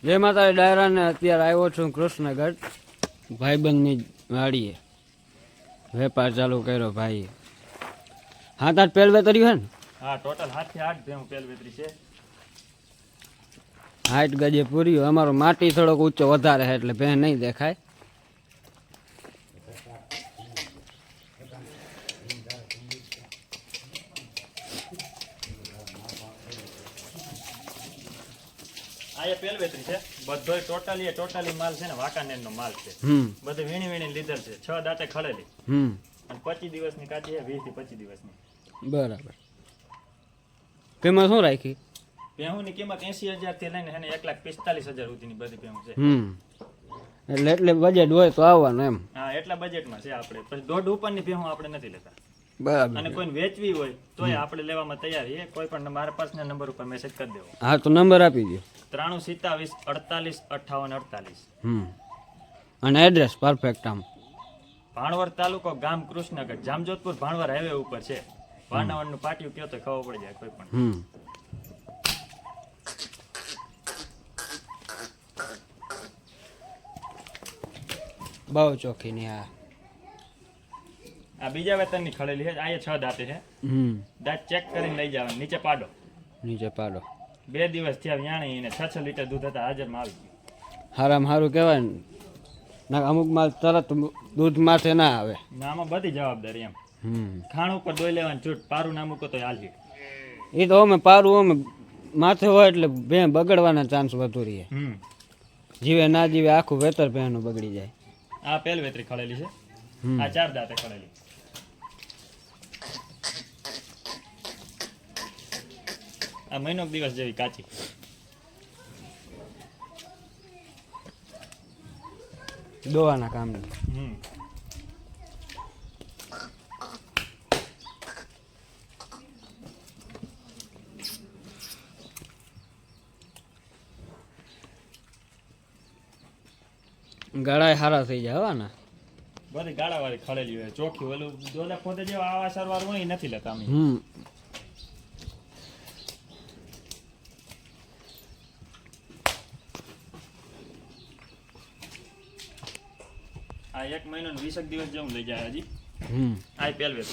જય માતા ડાયરાને અત્યારે આવ્યો છું કૃષ્ણગઢ ભાઈબંધની વાડીએ વેપાર ચાલુ કર્યો ભાઈએ. હાથ આઠ પેલ વેતર્યું હે ને? હા, ટોટલ 7 થી 8 ભેહું પેલ વેતરી છે. 8 ગજે પૂર્યું. અમારો માટી થોડોક ઊંચો વધારે છે એટલે ભેં નહીં દેખાય. આ એ પેલ વેતરી છે. બધોય ટોટલી માલ છે ને વાંકાનેરનો માલ છે. બધું વીણી લીધેલ છે. 6 દાંતે ખળેલી. અને 25 દિવસની કાચી છે, 20 થી 25 દિવસની. બરાબર. તેમાં શું રાખી? ભેહુંની કિંમત 80,000 થી લઈને એને 1,45,000 સુધીની બધી ભેહું છે. એટલે બજેટ હોય તો આવવાનું એમ. હા, એટલા બજેટમાં છે આપણે. પછી દોઢ ઉપરની ભેહું આપણે નથી લેતા. બરાબર. અને કોઈને વેચવી હોય તોય આપણે લેવામાં તૈયાર છીએ. કોઈ પણ મારા પર્સનલ નંબર ઉપર મેસેજ કરી દેવો. હા, તો નંબર આપી દો. 93 27 48 58 અને એડ્રેસ પરફેક્ટ આમ ભાણવર તાલુકો ગામ કૃષ્ણગઢ જામજોધપુર ભાણવર હાઈવે ઉપર છે. ભાણવરનું પાટિયું કયો તો ખબર પડી જાય કોઈ પણ. બહુ ચોખ્ખી ની આ બીજા વેતનની ખળેલી છે. આ 6 દાંતે છે. દાંત ચેક કરીને લઈ જવાનું. નીચે પાડો. 2 દિવસ થયા વ્યાણી ને 6 લીટર દૂધ હતા હાજરમાં આવી ગયું. હારામાં સારું કહેવાય ને. ના અમુક માલ તરત દૂધ માથે ના આવે. ના, આમાં બધી જવાબદારી એમ. ખાણ ઉપર દોઈ લેવાની છૂટ. પારું ના મૂકો તો હાલી. એ તો અમે પારું અમે માથે હોય એટલે ભેં બગડવાના ચાન્સ વધુ રહે. જીવે ના જીવે આખું વેતર ભેંનું બગડી જાય. આ પેલ વેતરી ખળેલી છે. આ 4 દાંતે ખળેલી. આ મહિનો દિવસ જેવી કાચી. દોવાના કામની. ગાળા સારા થઈ જાય હવાના. બધી ગાળા વાળી ખળેલી હોય. ચોખ્ખી ઓલું દોલા પોતે જેવા આવા સરવાર હોય એ નથી લેતા અમે. આ 1 મહિનો ને 20 દિવસ જેવું લઈ જાય હજી. આ પેલ વેત.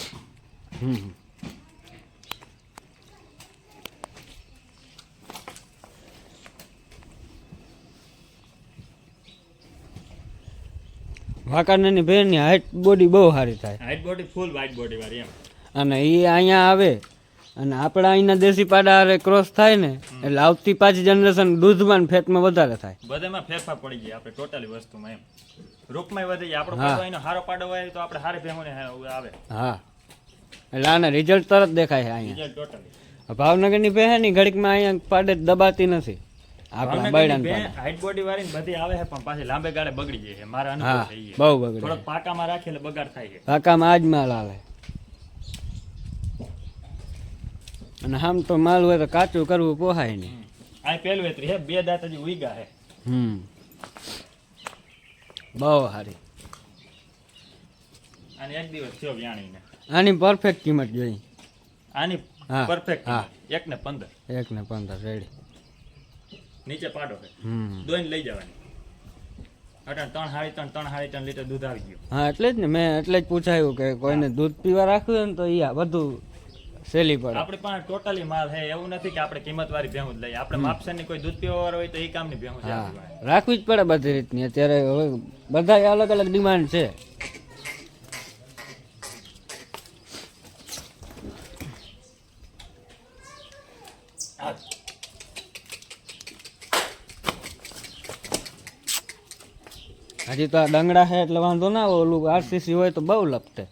વાંકાનેરની ભેંની હાઈટ બોડી બહુ સારી થાય. હાઈટ બોડી ફૂલ વાઇટ બોડી વાળી એમ. અને એ અહીંયા આવે અને આપણા અહીંના દેશી પાડા હારે ક્રોસ થાય ને એટલે આવતી પાછી જનરેશન દૂધમાં ને ફેટમાં વધારે થાય. બધામાં ફેરફાર પડી જાય આપણે ટોટલી વસ્તુમાં એમ. રૂપમાં વધી જાય. આપણો પાડો અહીંનો હારો પાડો હોય તો આપણે હારે ભેહોને આવે. હા, એટલે આને રિઝલ્ટ તરત દેખાય છે અહીંયા. Result totally. ભાવનગરની ભેંની ઘડીકમાં અહીંયા પાડે દબાતી નથી. આપણા બૈડાન હાઈટ બોડી વાળી બધી આવે છે પણ પાછી લાંબે ગાળે બગડી જાય છે. મારા અનુભવ થઈ ગયા. બહુ બગડે. થોડોક પાકામાં રાખે એટલે બગાડ થાય છે. પાકામાં આજ માલ આવે. અને આમ તો માલ હોય તો કાચું કરવું પોહાય નહીં. આ પેલ વેતરી છે. 2 દાંત હજી ઉઈગા છે. બહુ સારી. અને 1 દિવસ થયો વ્યાણીને. આની પરફેક્ટ કિંમત જોઈ. આની પરફેક્ટ 1,15. 1,15 રેડી. નીચે પાડો છે. દોઈને લઈ જવાની. અટણ 3 લીટર દૂધ આવી ગયું. હા, એટલે જ ને મેં એટલે જ પૂછાયું કે કોઈને દૂધ પીવા રાખવું હોય ને તો ઈ બધું સેલી પડે. આપણી પાસે ટોટલી માલ છે. એવું નથી કે આપણે કિંમત વાળી ભેહું જ લઈએ. આપણે માપસરની કોઈ દૂધ પીવા વાળો હોય તો એ કામની ભેહું છે. રાખવી જ પડે બધી રીતની. અત્યારે હવે બધા અલગ અલગ ડિમાન્ડ છે. હજી તો આ ડંગડા છે એટલે વાંધો ના હોય. ઓલું આરસીસી હોય તો બહુ લપટે.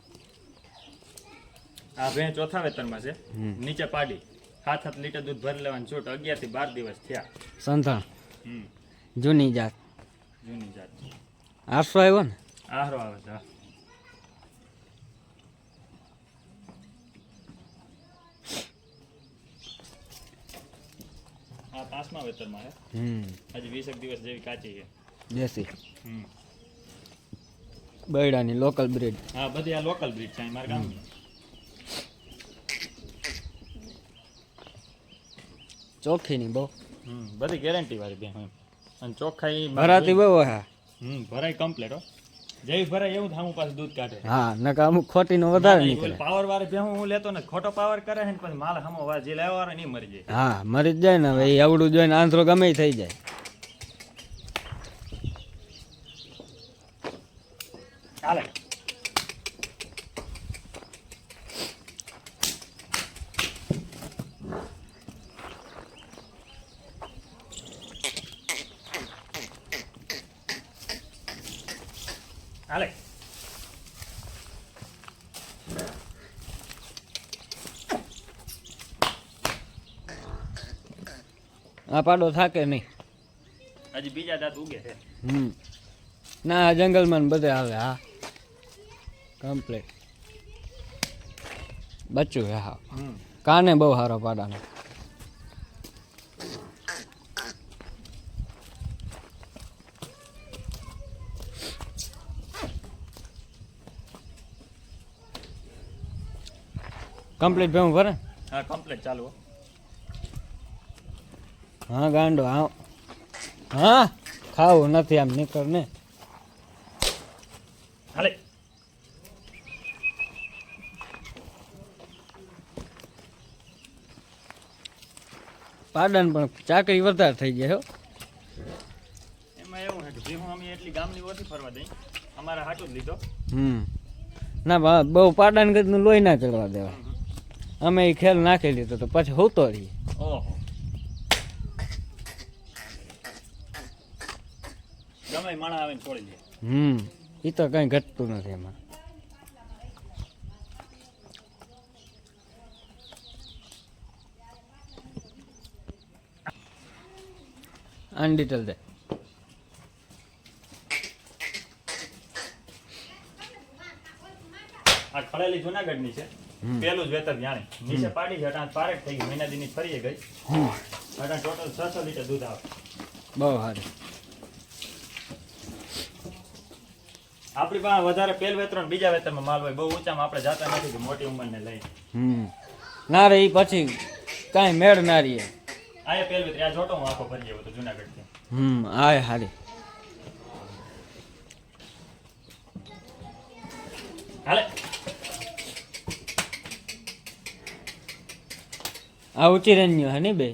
આ ભેં ચોથા વેતનમાં છે. નીચે પાડી 7 લીટર દૂધ ભરી લેવાનું છૂટ. 11 થી 12 દિવસ થયા. સંથાણ જૂની જાત. 800 આવ્યો ને? આહરો આવે છે. આ 5મા વેતરમાં છે. હજી 20 દિવસ જેવી કાચી છે. દેશી બૈડાની લોકલ બ્રીડ. હા, બધી આ લોકલ બ્રીડ છે મારા ગામની. ચોખ્ખી ની બહુ બધી ગેરંટી વાળી બેન. અને ચોખ્ખાઈ ભરાતી બહુ હા ભરાય કમ્પ્લીટ હો. જેવી ભરાય એવું થામું પાછું દૂધ કાઢે. હા નકા અમુક ખોટીનો વધારે નીકળે. પાવર વાળી ભેહું હું લેતો ને ખોટો પાવર કરે છે ને પછી માલ હમો વાર જે લેવા વાળો નહીં મરી જાય. હા મરી જ જાય ને હવે એ આવડું જોઈને આંધળો ગમે ઈ થઈ જાય. હાલે હાલે આ પાડો થાકે નહીં. હજી બીજા દાંત ઉગે છે. ના આ જંગલમાં ને બધે આવે હા કમ્પ્લીટ બચ્ચું હે હા કાને બહુ સારો પાડાનો. કમ્પ્લીટ ભેવું ભરે હા કમ્પ્લીટ ચાલુ હો. હા ગાંડો હા હા ખાવું નથી આમ નીકળ ને. હાલે પાડાને પણ ચાકરી વધારે થઈ જાય હો. એમાં એવું છે કે ભીહું અમે એટલી ગામની ઓછી ફરવા દઈ અમારા હાટું જ લીધો. ના બહુ પાડાને ગતનું લોહી ના ચડવા દેવા. અમે એ ખેલ નાખી લીધો તો પછી હોતો રહીએ. ઓહો ગમે માણા આવે ને છોડી દે. એ તો કઈ ઘટતું નથી એમાં. અનડિટેલ દે આ ખળેલી જુનાગઢ ની છે. પેલું જ વેતર જાણે નીચે પાડી છે અટાણ પારેટ થઈ ગઈ મહિના દી ની ફરી ગઈ. અટાણ ટોટલ 600 લીટર દૂધ આવે. બહુ સારું. આપણી પાસે વધારે પેલ વેતરો ને બીજા વેતરમાં માલ હોય બહુ ઊંચામાં આપણે જાતા નથી કે મોટી ઉંમરને લઈને. ના રે ઈ પછી કાંઈ મેળ ના રહીએ. આ પેલ વેતરી આ જોટો હું આખો ભરી ગયો હતો જુનાગઢ થી. આય હારી હાલે આ ઊંચી રેન્જ્યો હે ને બે.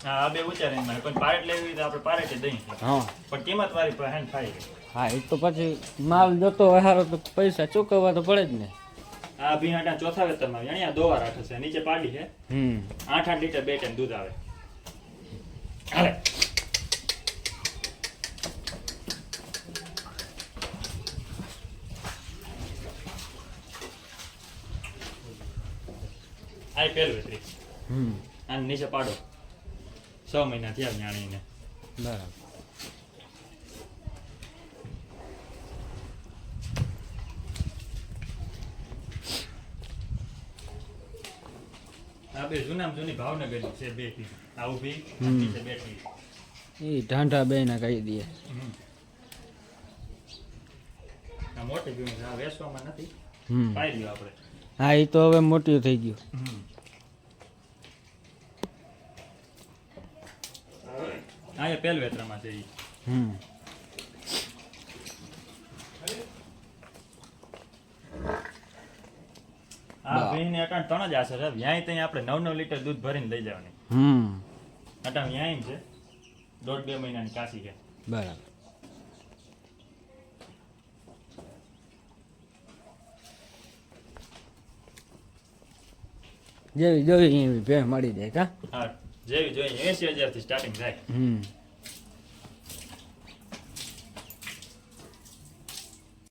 હા આ બે ઊંચા રેન્જમાં કોઈ પારેટ લેવી હોય તો આપણે પારેટ જ દઈએ. હા પણ કિંમત વાળી પર હેન્ડ થાય ગઈ. હા એ તો પછી માલ જતો હોય હારો તો પૈસા ચૂકવવા તો પડે જ ને. આ ભીનાટા ચોથા વેતરમાં અહીંયા દોવા રાખે છે નીચે પાડી છે. 8-8 લીટર 2 ટાઈમ દૂધ આવે. હાલે આ પેલ વેતરી અને નીચે પાડો 6 મહિના થયા જાણીને. બરાબર. આ બે જૂનામાં જૂની ભાવનગર છે બે થી આ ઊભી નીચે બેઠી. એ ઢાંઢા બે ના કહી દઈએ. આ મોટી ભીમ છે આ વેચવામાં નથી પાઈ દયો આપણે. હા એ તો હવે મોટી થઈ ગયું. આ એ પેલ વેતરામાં છે ઈ. આ ભીને અટાણ 3 જ આશે છે વ્યાય ત્યાં આપણે 9-9 લીટર દૂધ ભરીને લઈ જવાની. અટાણ વ્યાય છે 1.5-2 મહિનાની કાસી છે. બરાબર. જેવી જોઈ એવી ભેં મળી જાય કા. હા જેવી જોઈએ 80,000 થી સ્ટાર્ટિંગ થાય.